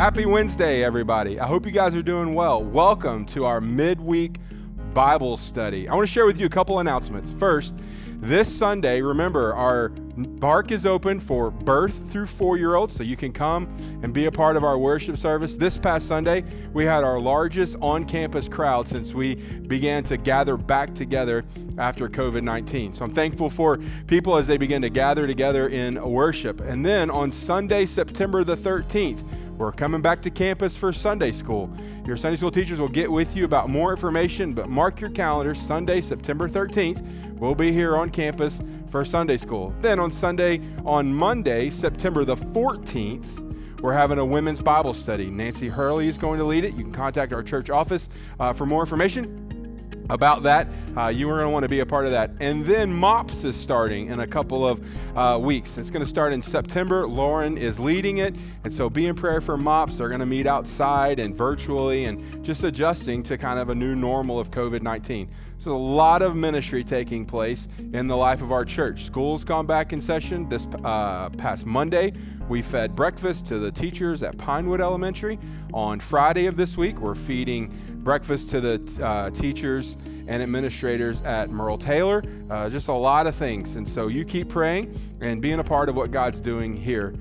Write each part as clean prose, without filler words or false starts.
Happy Wednesday, everybody. I hope you guys are doing well. Welcome to our midweek Bible study. I want to share with you a couple announcements. First, this Sunday, remember, our park is open for birth through 4-year-olds, so you can come and be a part of our worship service. This past Sunday, we had our largest on-campus crowd since we began to gather back together after COVID-19. So I'm thankful for people as they begin to gather together in worship. And then on Sunday, September the 13th, we're coming back to campus for Sunday school. Your Sunday school teachers will get with you about more information, but mark your calendar. Sunday, September 13th, we'll be here on campus for Sunday school. Then on Monday, September the 14th, we're having a women's Bible study. Nancy Hurley is going to lead it. You can contact our church office for more information about that. You are going to want to be a part of that. And then MOPS is starting in a couple of weeks. It's going to start in September. Lauren is leading it. And so be in prayer for MOPS. They're going to meet outside and virtually and just adjusting to kind of a new normal of COVID-19. So a lot of ministry taking place in the life of our church. School's gone back in session this past Monday. We fed breakfast to the teachers at Pinewood Elementary. On Friday of this week, we're feeding breakfast to the teachers and administrators at Merle Taylor. Just a lot of things. And so you keep praying and being a part of what God's doing here.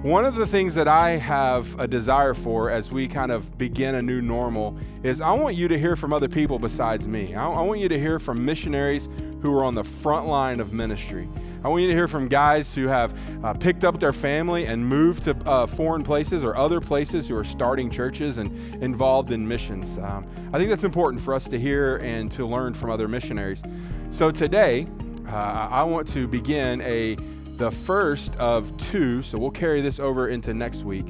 One of the things that I have a desire for as we kind of begin a new normal is I want you to hear from other people besides me. I want you to hear from missionaries who are on the front line of ministry. I want you to hear from guys who have picked up their family and moved to foreign places or other places who are starting churches and involved in missions. I think that's important for us to hear and to learn from other missionaries. So today, I want to begin the first of two, so we'll carry this over into next week,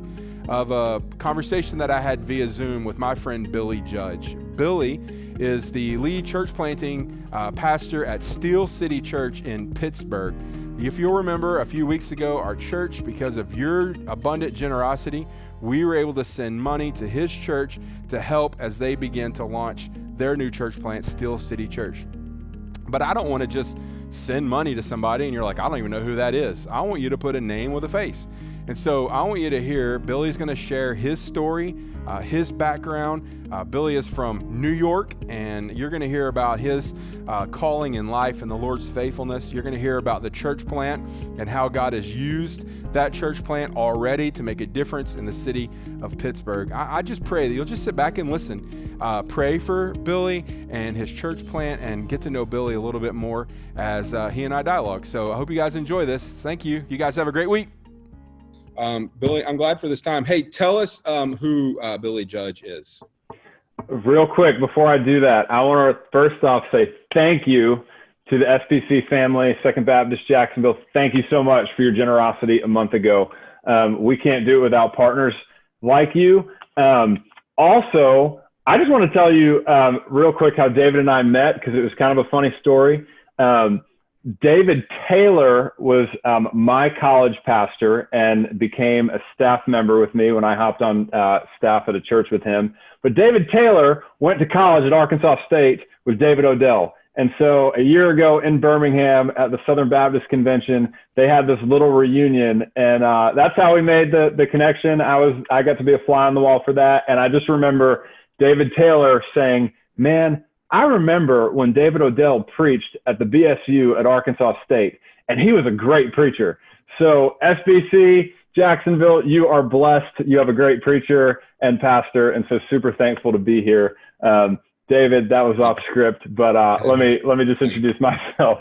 of a conversation that I had via Zoom with my friend Billy Judge. Billy is the lead church planting pastor at Steel City Church in Pittsburgh. If you'll remember, a few weeks ago, our church, because of your abundant generosity, we were able to send money to his church to help as they begin to launch their new church plant, Steel City Church. But I don't want to just send money to somebody and you're like, I don't even know who that is. I want you to put a name with a face. And so I want you to hear, Billy's going to share his story, his background. Billy is from New York, and you're going to hear about his calling in life and the Lord's faithfulness. You're going to hear about the church plant and how God has used that church plant already to make a difference in the city of Pittsburgh. I just pray that you'll just sit back and listen. Pray for Billy and his church plant and get to know Billy a little bit more as he and I dialogue. So I hope you guys enjoy this. Thank you. You guys have a great week. Billy, I'm glad for this time. Hey, tell us who Billy Judge is. Real quick, before I do that, I want to first off say thank you to the SBC family, Second Baptist Jacksonville. Thank you so much for your generosity a month ago. We can't do it without partners like you. Also, I just want to tell you real quick how David and I met, because it was kind of a funny story. David Taylor was my college pastor and became a staff member with me when I hopped on staff at a church with him. But David Taylor went to college at Arkansas State with David Odell. And so a year ago in Birmingham at the Southern Baptist Convention, they had this little reunion, and that's how we made the connection. I got to be a fly on the wall for that. And I just remember David Taylor saying, man, I remember when David Odell preached at the BSU at Arkansas State, and he was a great preacher. So SBC, Jacksonville, you are blessed. You have a great preacher and pastor, and so super thankful to be here. David, that was off script, but let me just introduce myself.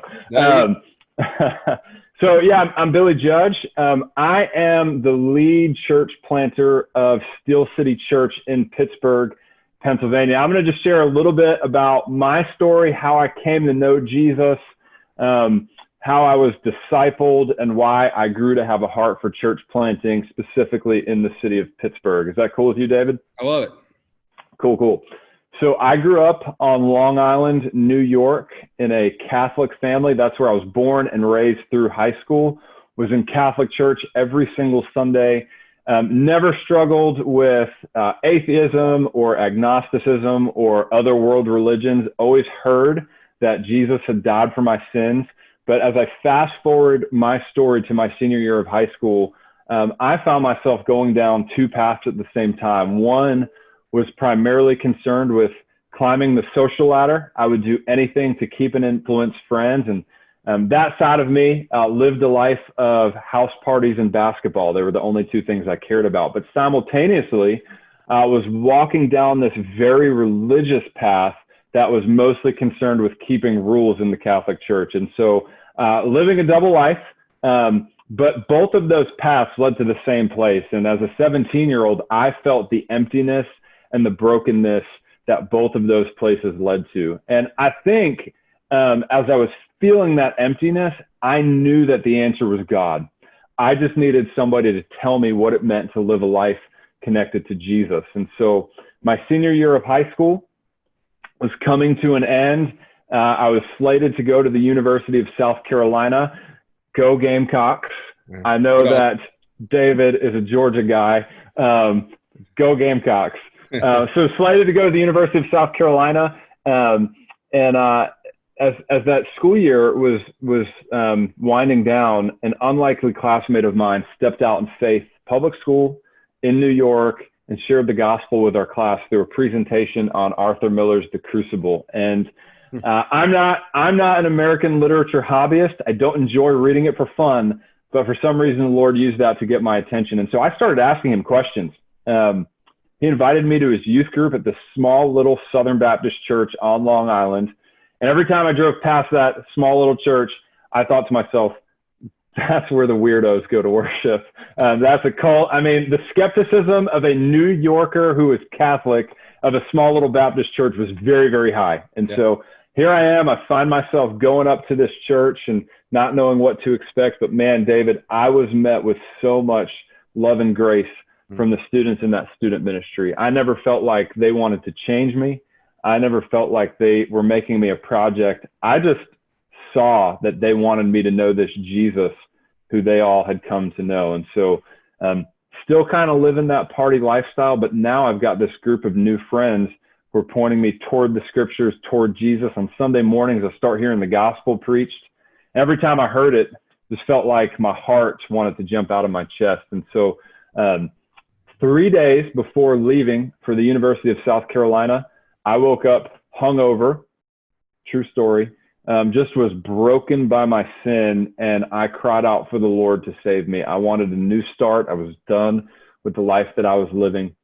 So yeah, I'm Billy Judge. I am the lead church planter of Steel City Church in Pittsburgh, Pennsylvania. I'm going to just share a little bit about my story, how I came to know Jesus, how I was discipled, and why I grew to have a heart for church planting, specifically in the city of Pittsburgh. Is that cool with you, David? I love it. Cool. So I grew up on Long Island, New York, in a Catholic family. That's where I was born and raised through high school. Was in Catholic church every single Sunday. Never struggled with atheism or agnosticism or other world religions. Always heard that Jesus had died for my sins. But as I fast forward my story to my senior year of high school, I found myself going down two paths at the same time. One was primarily concerned with climbing the social ladder. I would do anything to keep and influence friends. And that side of me lived a life of house parties and basketball. They were the only two things I cared about. But simultaneously, I was walking down this very religious path that was mostly concerned with keeping rules in the Catholic Church. And so living a double life, but both of those paths led to the same place. And as a 17-year-old, I felt the emptiness and the brokenness that both of those places led to. And I think as I was feeling that emptiness, I knew that the answer was God. I just needed somebody to tell me what it meant to live a life connected to Jesus. And so my senior year of high school was coming to an end. I was slated to go to the University of South Carolina. Go Gamecocks. I know that David is a Georgia guy. Go Gamecocks. So slated to go to the University of South Carolina. As that school year was winding down, an unlikely classmate of mine stepped out in faith, public school in New York, and shared the gospel with our class through a presentation on Arthur Miller's The Crucible. And I'm not an American literature hobbyist. I don't enjoy reading it for fun, but for some reason the Lord used that to get my attention. And so I started asking him questions. He invited me to his youth group at this small little Southern Baptist church on Long Island. And every time I drove past that small little church, I thought to myself, that's where the weirdos go to worship. That's a cult. I mean, the skepticism of a New Yorker who is Catholic of a small little Baptist church was very, very high. And so here I am. I find myself going up to this church and not knowing what to expect. But man, David, I was met with so much love and grace from the students in that student ministry. I never felt like they wanted to change me. I never felt like they were making me a project. I just saw that they wanted me to know this Jesus who they all had come to know. And so still kind of living that party lifestyle, but now I've got this group of new friends who are pointing me toward the scriptures, toward Jesus. On Sunday mornings, I start hearing the gospel preached. Every time I heard it, just felt like my heart wanted to jump out of my chest. And so 3 days before leaving for the University of South Carolina, I woke up hungover, true story, just was broken by my sin, and I cried out for the Lord to save me. I wanted a new start. I was done with the life that I was living.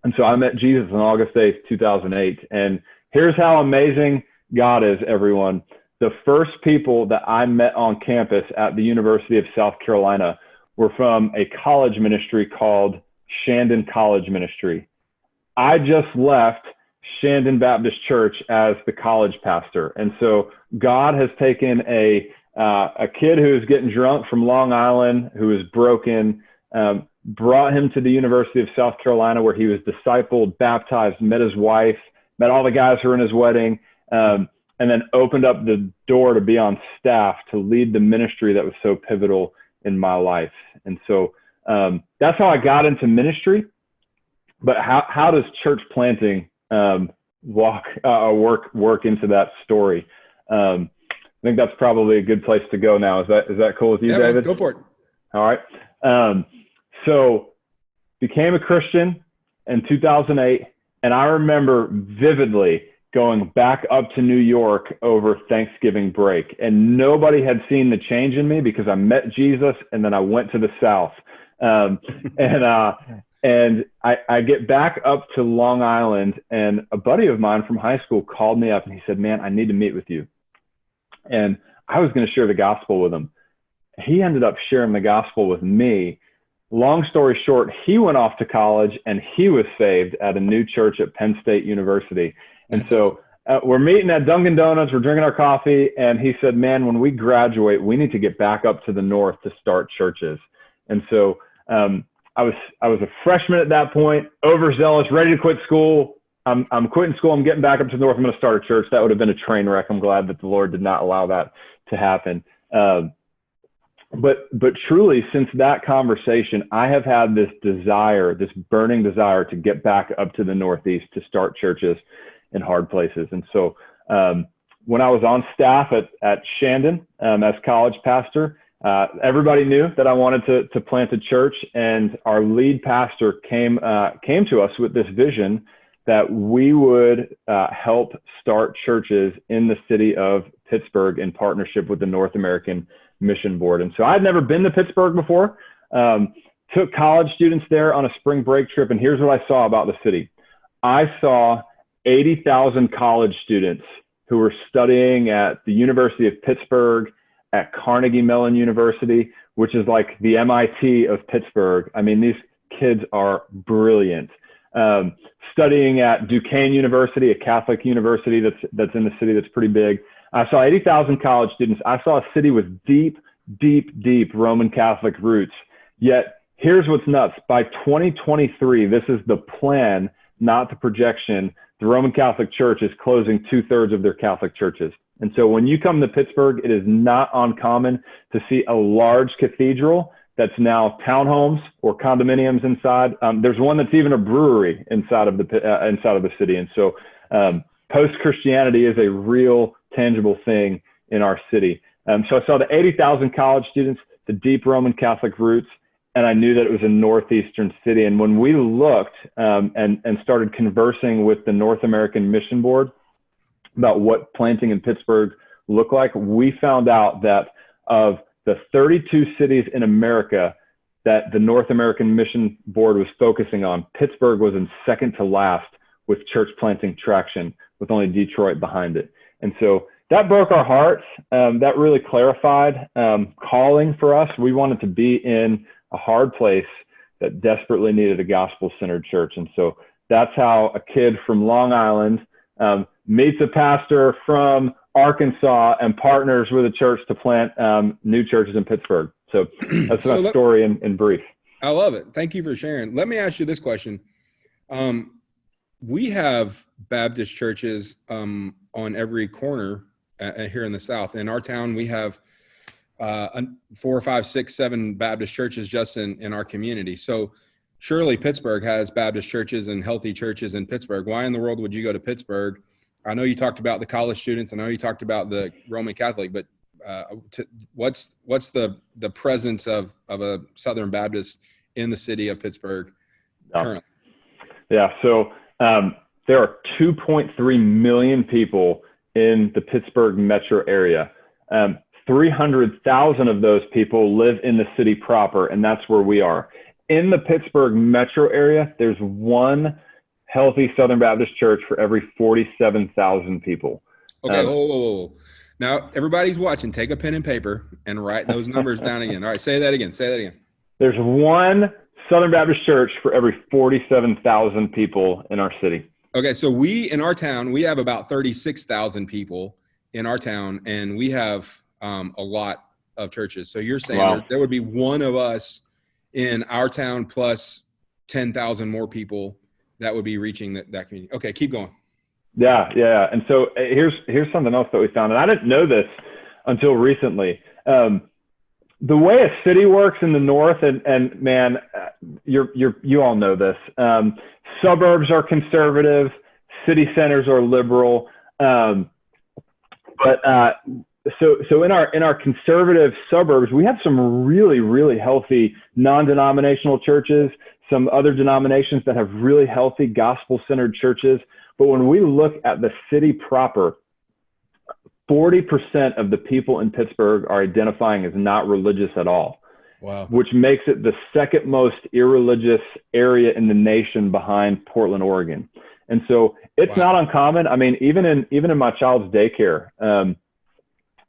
And so I met Jesus on August 8th, 2008. And here's how amazing God is, everyone. The first people that I met on campus at the University of South Carolina were from a college ministry called Shandon College Ministry. I just left Shandon Baptist Church as the college pastor. And so God has taken a kid who is getting drunk from Long Island, who is broken, brought him to the University of South Carolina, where he was discipled, baptized, met his wife, met all the guys who were in his wedding, and then opened up the door to be on staff to lead the ministry that was so pivotal in my life. And so that's how I got into ministry. But how does church planting work into that story? I think that's probably a good place to go now. Is that cool with you, David? Man, go for it. All right. So became a Christian in 2008, and I remember vividly going back up to New York over Thanksgiving break, and nobody had seen the change in me because I met Jesus and then I went to the South. And I get back up to Long Island, and a buddy of mine from high school called me up and he said, man, I need to meet with you. And I was going to share the gospel with him. He ended up sharing the gospel with me. Long story short, he went off to college and he was saved at a new church at Penn State University. And so we're meeting at Dunkin' Donuts, we're drinking our coffee, and he said, man, when we graduate, we need to get back up to the north to start churches. And so I was a freshman at that point, overzealous, ready to quit school. I'm quitting school. I'm getting back up to the north. I'm going to start a church. That would have been a train wreck. I'm glad that the Lord did not allow that to happen. But truly, since that conversation, I have had this desire, this burning desire to get back up to the Northeast to start churches in hard places. And so when I was on staff at Shandon as college pastor, everybody knew that I wanted to plant a church, and our lead pastor came to us with this vision that we would help start churches in the city of Pittsburgh in partnership with the North American Mission Board. And so I'd never been to Pittsburgh before, took college students there on a spring break trip, and here's what I saw about the city. I saw 80,000 college students who were studying at the University of Pittsburgh, at Carnegie Mellon University, which is like the MIT of Pittsburgh. I mean, these kids are brilliant. Studying at Duquesne University, a Catholic university that's in the city that's pretty big. I saw 80,000 college students. I saw a city with deep, deep, deep Roman Catholic roots. Yet, here's what's nuts. By 2023, this is the plan, not the projection. The Roman Catholic Church is closing 2/3 of their Catholic churches. And so when you come to Pittsburgh, it is not uncommon to see a large cathedral that's now townhomes or condominiums inside. There's one that's even a brewery inside of the city. And so post-Christianity is a real tangible thing in our city. So I saw the 80,000 college students, the deep Roman Catholic roots, and I knew that it was a northeastern city. And when we looked and started conversing with the North American Mission Board about what planting in Pittsburgh looked like, we found out that of the 32 cities in America that the North American Mission Board was focusing on, Pittsburgh was in second to last with church planting traction, with only Detroit behind it. And so that broke our hearts. That really clarified calling for us. We wanted to be in a hard place that desperately needed a gospel-centered church. And so that's how a kid from Long Island meets a pastor from Arkansas and partners with a church to plant new churches in Pittsburgh. So that's my story in brief. I love it. Thank you for sharing. Let me ask you this question. We have Baptist churches on every corner here in the South. In our town, we have 4, 5, 6, 7 Baptist churches just in our community. So surely Pittsburgh has Baptist churches and healthy churches in Pittsburgh. Why in the world would you go to Pittsburgh? I know you talked about the college students. I know you talked about the Roman Catholic, but what's the presence of a Southern Baptist in the city of Pittsburgh currently? Yeah, so there are 2.3 million people in the Pittsburgh metro area. 300,000 of those people live in the city proper, and that's where we are. In the Pittsburgh metro area, there's one healthy Southern Baptist church for every 47,000 people. Okay, whoa. Now, everybody's watching. Take a pen and paper and write those numbers down again. All right, say that again. There's one Southern Baptist church for every 47,000 people in our city. Okay, so in our town, we have about 36,000 people in our town, and we have a lot of churches. So you're saying there would be one of us in our town plus 10,000 more people that would be reaching that community. Okay, keep going. Yeah. And so here's something else that we found, and I didn't know this until recently. The way a city works in the north, and man, you all know this. Suburbs are conservative, city centers are liberal. So in our conservative suburbs, we have some really, really healthy non-denominational churches, some other denominations that have really healthy gospel-centered churches. But when we look at the city proper, 40% of the people in Pittsburgh are identifying as not religious at all. Wow. Which makes it the second most irreligious area in the nation behind Portland, Oregon. And so it's not uncommon. I mean, even in my child's daycare,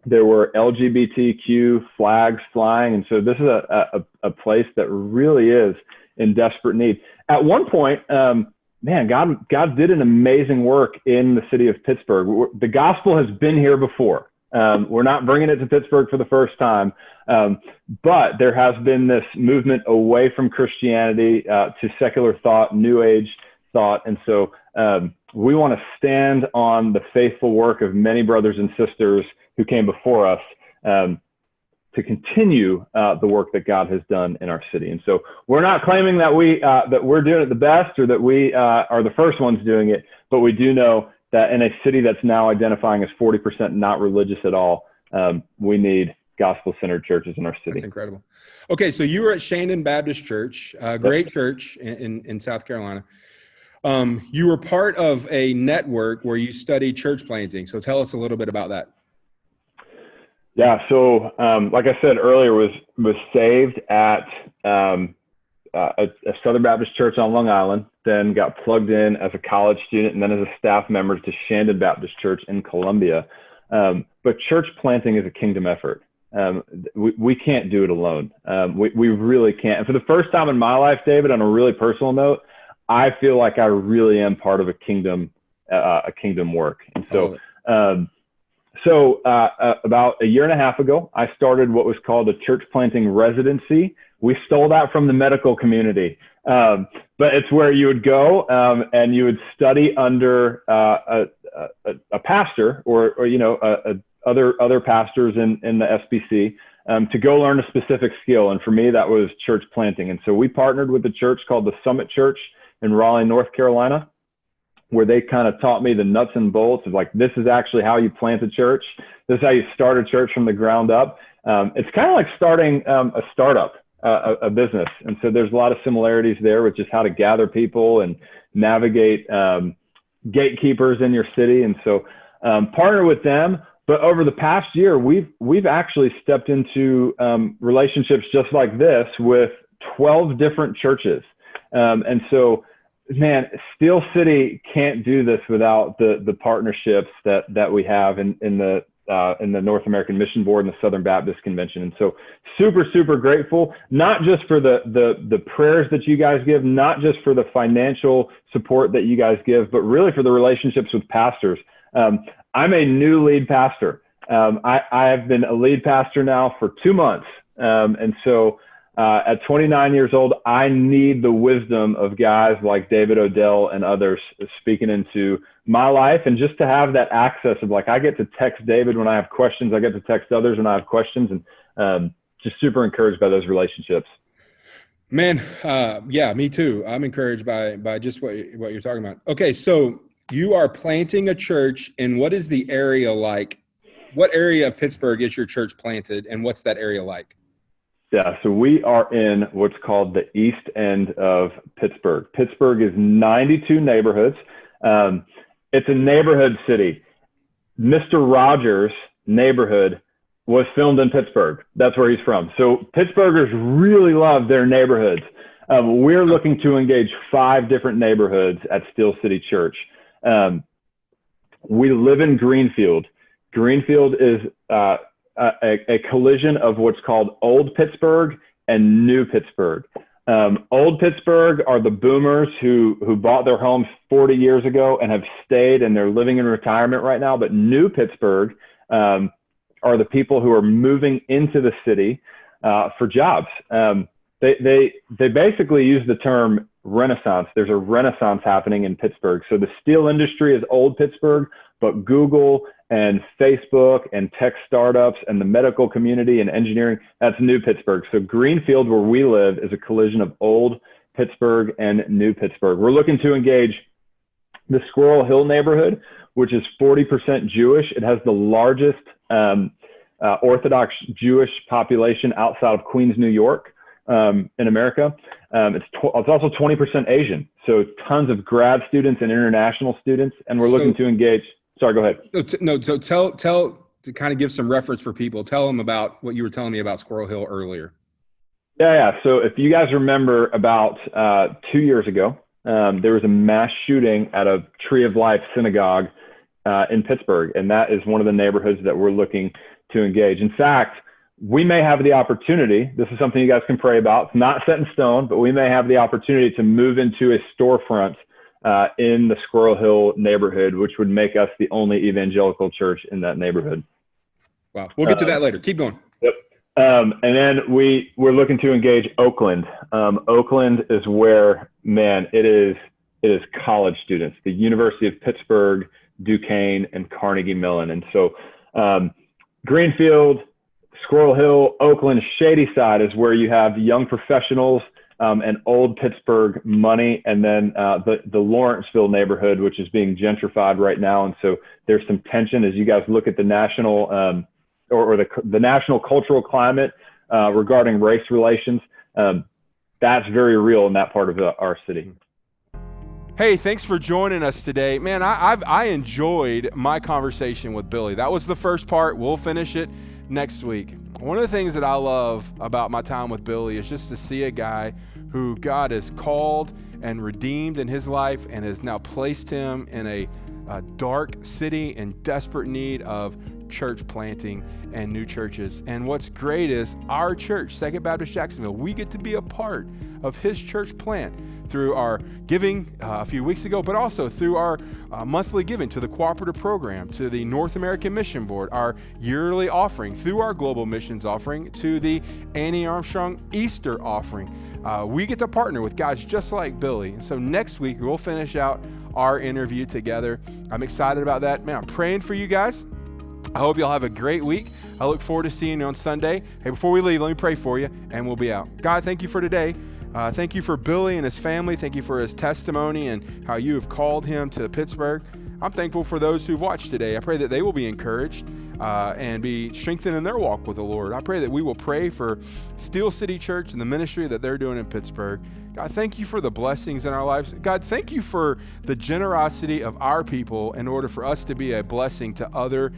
there were LGBTQ flags flying. And so this is a place that really is in desperate need. At one point, man, God did an amazing work in the city of Pittsburgh. The gospel has been here before. We're not bringing it to Pittsburgh for the first time, but there has been this movement away from Christianity to secular thought, New Age thought. And so we want to stand on the faithful work of many brothers and sisters who came before us to continue the work that God has done in our city. And so we're not claiming that we're doing it the best or that we are the first ones doing it, but we do know that in a city that's now identifying as 40% not religious at all, we need gospel-centered churches in our city. That's incredible. Okay, so you were at Shandon Baptist Church, a great church in South Carolina. You were part of a network where you studied church planting. So tell us a little bit about that. Yeah, so like I said earlier, was saved at a Southern Baptist church on Long Island, then got plugged in as a college student and then as a staff member to Shandon Baptist Church in Columbia. But church planting is a kingdom effort. We can't do it alone. We really can't. And for the first time in my life, David, on a really personal note, I feel like I really am part of a kingdom work. And so, about a year and a half ago, I started what was called a church planting residency. We stole that from the medical community, but it's where you would go and you would study under a pastor or other pastors in the SBC to go learn a specific skill. And for me, that was church planting. And so we partnered with a church called the Summit Church in Raleigh, North Carolina, where they kind of taught me the nuts and bolts of like, this is actually how you plant a church. This is how you start a church from the ground up. It's kind of like starting a startup, a business. And so there's a lot of similarities there with just how to gather people and navigate gatekeepers in your city. And so partner with them. But over the past year, we've actually stepped into relationships just like this with 12 different churches. And so, man, Steel City can't do this without the partnerships that we have in the North American Mission Board and the Southern Baptist Convention. And so super, super grateful, not just for the prayers that you guys give, not just for the financial support that you guys give, but really for the relationships with pastors. I'm a new lead pastor. I have been a lead pastor now for 2 months. And so at 29 years old, I need the wisdom of guys like David Odell and others speaking into my life, and just to have that access of like, I get to text David when I have questions. I get to text others when I have questions, and just super encouraged by those relationships. Man, yeah, me too. I'm encouraged by just what you're talking about. Okay, so you are planting a church, and what is the area like? What area of Pittsburgh is your church planted, and what's that area like? Yeah, so we are in what's called the east end of Pittsburgh. Pittsburgh is 92 neighborhoods. It's a neighborhood city. Mr. Rogers' neighborhood was filmed in Pittsburgh. That's where he's from. So Pittsburghers really love their neighborhoods. We're looking to engage 5 different neighborhoods at Steel City Church. We live in Greenfield. Greenfield is a collision of what's called Old Pittsburgh and New Pittsburgh. Old Pittsburgh are the boomers who bought their homes 40 years ago and have stayed, and they're living in retirement right now. But New Pittsburgh are the people who are moving into the city for jobs. They basically use the term renaissance. There's a renaissance happening in Pittsburgh. So the steel industry is Old Pittsburgh, but Google and Facebook and tech startups and the medical community and engineering, that's New Pittsburgh. So Greenfield, where we live, is a collision of Old Pittsburgh and New Pittsburgh. We're looking to engage the Squirrel Hill neighborhood, which is 40% Jewish. It has the largest Orthodox Jewish population outside of Queens, New York, in America. It's also 20% Asian. So tons of grad students and international students. And we're looking to engage. Sorry, go ahead. So tell to kind of give some reference for people. Tell them about what you were telling me about Squirrel Hill earlier. Yeah. So if you guys remember, about 2 years ago, there was a mass shooting at a Tree of Life synagogue in Pittsburgh, and that is one of the neighborhoods that we're looking to engage. In fact, we may have the opportunity. This is something you guys can pray about. It's not set in stone, but we may have the opportunity to move into a storefront in the Squirrel Hill neighborhood, which would make us the only evangelical church in that neighborhood. Wow. We'll get to that later. Keep going. Yep. And then we're looking to engage Oakland. Oakland is where, man, it is college students, the University of Pittsburgh, Duquesne, and Carnegie Mellon. And so Greenfield, Squirrel Hill, Oakland, Shady Side is where you have young professionals and Old Pittsburgh money, and then the Lawrenceville neighborhood, which is being gentrified right now. And so there's some tension as you guys look at the national or the national cultural climate regarding race relations, that's very real in that part of our city. Hey, thanks for joining us today. Man, I enjoyed my conversation with Billy. That was the first part. We'll finish it next week. One of the things that I love about my time with Billy is just to see a guy who God has called and redeemed in his life and has now placed him in a dark city in desperate need of church planting and new churches. And what's great is our church, Second Baptist Jacksonville, we get to be a part of his church plant through our giving a few weeks ago, but also through our monthly giving to the cooperative program, to the North American Mission Board, our yearly offering, through our global missions offering, to the Annie Armstrong Easter offering. We get to partner with guys just like Billy. And so next week, we'll finish out our interview together. I'm excited about that. Man, I'm praying for you guys. I hope you'll have a great week. I look forward to seeing you on Sunday. Hey, before we leave, let me pray for you, and we'll be out. God, thank you for today. Thank you for Billy and his family. Thank you for his testimony and how you have called him to Pittsburgh. I'm thankful for those who've watched today. I pray that they will be encouraged and be strengthened in their walk with the Lord. I pray that we will pray for Steel City Church and the ministry that they're doing in Pittsburgh. God, thank you for the blessings in our lives. God, thank you for the generosity of our people in order for us to be a blessing to other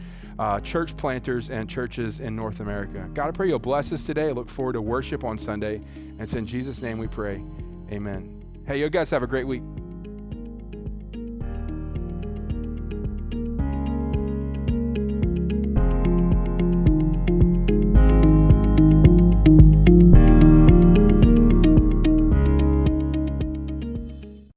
church planters and churches in North America. God, I pray you'll bless us today. I look forward to worship on Sunday. And it's in Jesus' name we pray. Amen. Hey, you guys have a great week.